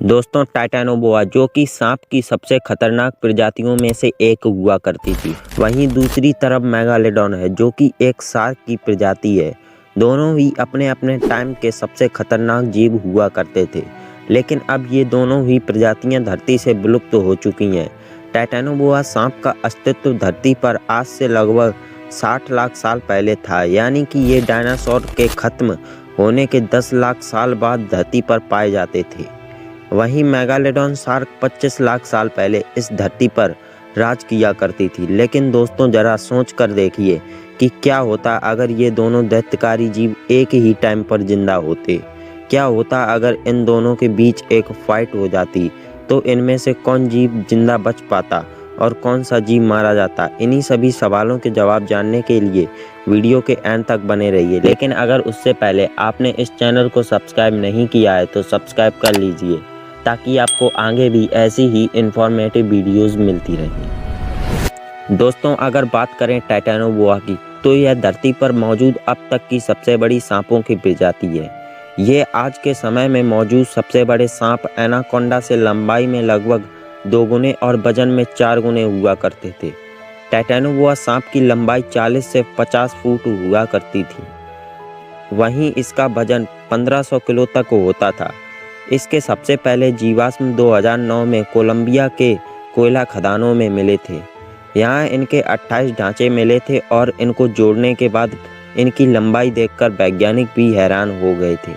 दोस्तों, टाइटेनोबोआ जो कि सांप की सबसे खतरनाक प्रजातियों में से एक हुआ करती थी। वहीं दूसरी तरफ मेगालोडॉन है जो कि एक शार्क की प्रजाति है। दोनों ही अपने अपने टाइम के सबसे खतरनाक जीव हुआ करते थे, लेकिन अब ये दोनों ही प्रजातियां धरती से विलुप्त हो चुकी हैं। टाइटेनोबोआ सांप का अस्तित्व धरती पर आज से लगभग 60 लाख साल पहले था, यानी कि ये डायनासोर के खत्म होने के 10 लाख साल बाद धरती पर पाए जाते थे। वहीं मेगालोडॉन शार्क 25 लाख साल पहले इस धरती पर राज किया करती थी। लेकिन दोस्तों, जरा सोच कर देखिए कि क्या होता अगर ये दोनों दैत्यकारी जीव एक ही टाइम पर जिंदा होते। क्या होता अगर इन दोनों के बीच एक फाइट हो जाती, तो इनमें से कौन जीव जिंदा बच पाता और कौन सा जीव मारा जाता। इन्हीं सभी सवालों के जवाब जानने के लिए वीडियो के एंड तक बने रहिए। लेकिन अगर उससे पहले आपने इस चैनल को सब्सक्राइब नहीं किया है तो सब्सक्राइब कर लीजिए, ताकि आपको आगे भी ऐसी ही इंफॉर्मेटिव वीडियोस मिलती रहें। दोस्तों, अगर बात करें टाइटेनोबोआ की, तो यह धरती पर मौजूद अब तक की सबसे बड़ी सांपों की प्रजाति है। ये आज के समय में मौजूद सबसे बड़े सांप एनाकोंडा से लंबाई में लगभग 2 गुने और वजन में 4 गुने हुआ करते थे। टाइटेनोबोआ सांप की लंबाई 40 से 50 फुट हुआ करती थी। वहीं इसका वजन 1500 किलो तक होता था। इसके सबसे पहले जीवाश्म 2009 में कोलंबिया के कोयला खदानों में मिले थे। यहाँ इनके 28 ढांचे मिले थे और इनको जोड़ने के बाद इनकी लंबाई देखकर वैज्ञानिक भी हैरान हो गए थे।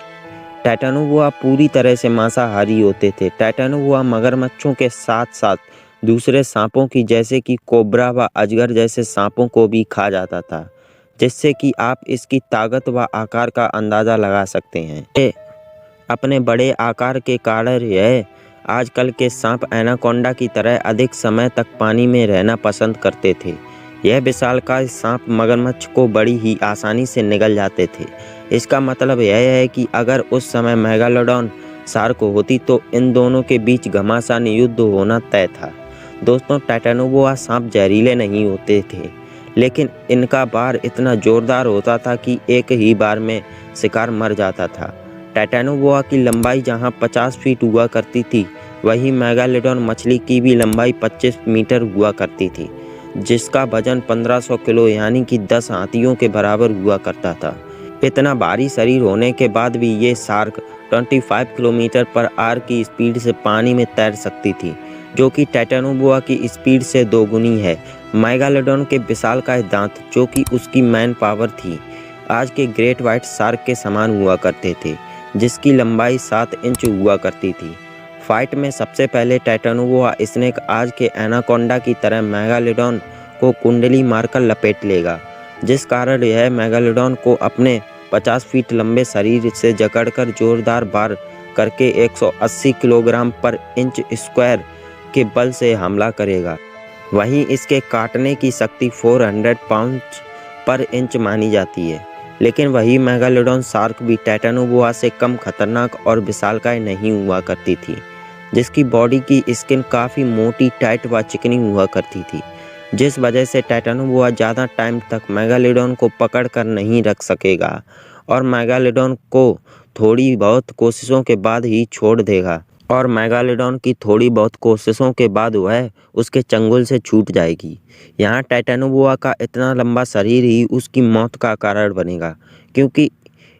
टाइटेनोबोआ पूरी तरह से मांसाहारी होते थे। टाइटेनोबोआ मगरमच्छों के साथ साथ दूसरे सांपों की जैसे कि कोबरा व अजगर जैसे सांपों को भी खा जाता था, जिससे कि आप इसकी ताकत व आकार का अंदाज़ा लगा सकते हैं। अपने बड़े आकार के कारण यह आजकल के सांप एनाकोंडा की तरह अधिक समय तक पानी में रहना पसंद करते थे। यह विशालकाय सांप मगरमच्छ को बड़ी ही आसानी से निगल जाते थे। इसका मतलब यह है कि अगर उस समय मेगालोडॉन शार्क होती तो इन दोनों के बीच घमासान युद्ध होना तय था। दोस्तों, टाइटेनोबोआ सांप जहरीले नहीं होते थे, लेकिन इनका वार इतना जोरदार होता था कि एक ही बार में शिकार मर जाता था। टाइटेनोबोआ की लंबाई जहां 50 फीट हुआ करती थी, वहीं मेगालोडॉन मछली की भी लंबाई 25 मीटर हुआ करती थी, जिसका वजन 1500 किलो यानी कि 10 हाथियों के बराबर हुआ करता था। इतना भारी शरीर होने के बाद भी ये शार्क 25 किलोमीटर पर आवर की स्पीड से पानी में तैर सकती थी, जो कि टाइटेनोबोआ की स्पीड से 2 गुनी है। मेगालोडॉन के विशालकाय दांत, जो कि उसकी मैन पावर थी, आज के ग्रेट व्हाइट शार्क के समान हुआ करते थे, जिसकी लंबाई 7 इंच हुआ करती थी। फाइट में सबसे पहले टाइटेनोबोआ स्नेक आज के एनाकोंडा की तरह मेगालोडॉन को कुंडली मारकर लपेट लेगा, जिस कारण यह मेगालोडॉन को अपने 50 फीट लंबे शरीर से जकड़कर जोरदार वार करके 180 किलोग्राम पर इंच स्क्वायर के बल से हमला करेगा। वहीं इसके काटने की शक्ति 400 पाउंड पर इंच मानी जाती है। लेकिन वही मेगालोडॉन शार्क भी टाइटेनोबोआ से कम खतरनाक और विशालकाय नहीं हुआ करती थी, जिसकी बॉडी की स्किन काफ़ी मोटी, टाइट व चिकनी हुआ करती थी, जिस वजह से टाइटेनोबोआ ज़्यादा टाइम तक मेगालोडॉन को पकड़ कर नहीं रख सकेगा और मेगालोडॉन को थोड़ी बहुत कोशिशों के बाद ही छोड़ देगा। और मेगालोडॉन की थोड़ी बहुत कोशिशों के बाद वह उसके चंगुल से छूट जाएगी। यहाँ टाइटेनोबोआ का इतना लंबा शरीर ही उसकी मौत का कारण बनेगा, क्योंकि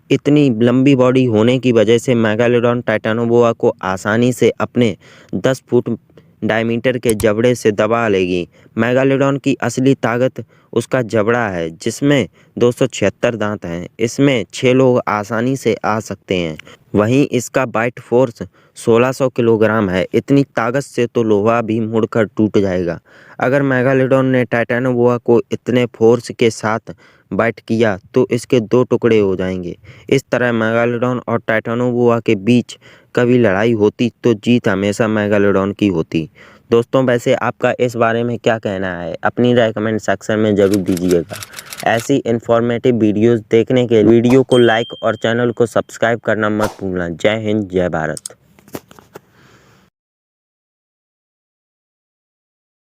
इतनी लंबी बॉडी होने की वजह से मेगालोडॉन टाइटेनोबोआ को आसानी से अपने 10 फुट डायमीटर के जबड़े से दबा लेगी। मेगालोडॉन की असली ताकत उसका जबड़ा है, जिसमें 276 दांत हैं। इसमें 6 लोग आसानी से आ सकते हैं। वहीं इसका बाइट फोर्स 1600 किलोग्राम है। इतनी ताकत से तो लोहा भी मुड़कर टूट जाएगा। अगर मेगालोडॉन ने टाइटेनोबोआ को इतने फोर्स के साथ बाइट किया तो इसके 2 टुकड़े हो जाएंगे। इस तरह मेगालोडॉन और टाइटेनोबोआ के बीच कभी लड़ाई होती तो जीत हमेशा मेगालोडॉन की होती। दोस्तों, वैसे आपका इस बारे में क्या कहना है? अपनी राय कमेंट सेक्शन में ज़रूर दीजिएगा। ऐसी इन्फॉर्मेटिव वीडियोस देखने के लिए वीडियो को लाइक और चैनल को सब्सक्राइब करना मत भूलना। जय हिंद, जय भारत।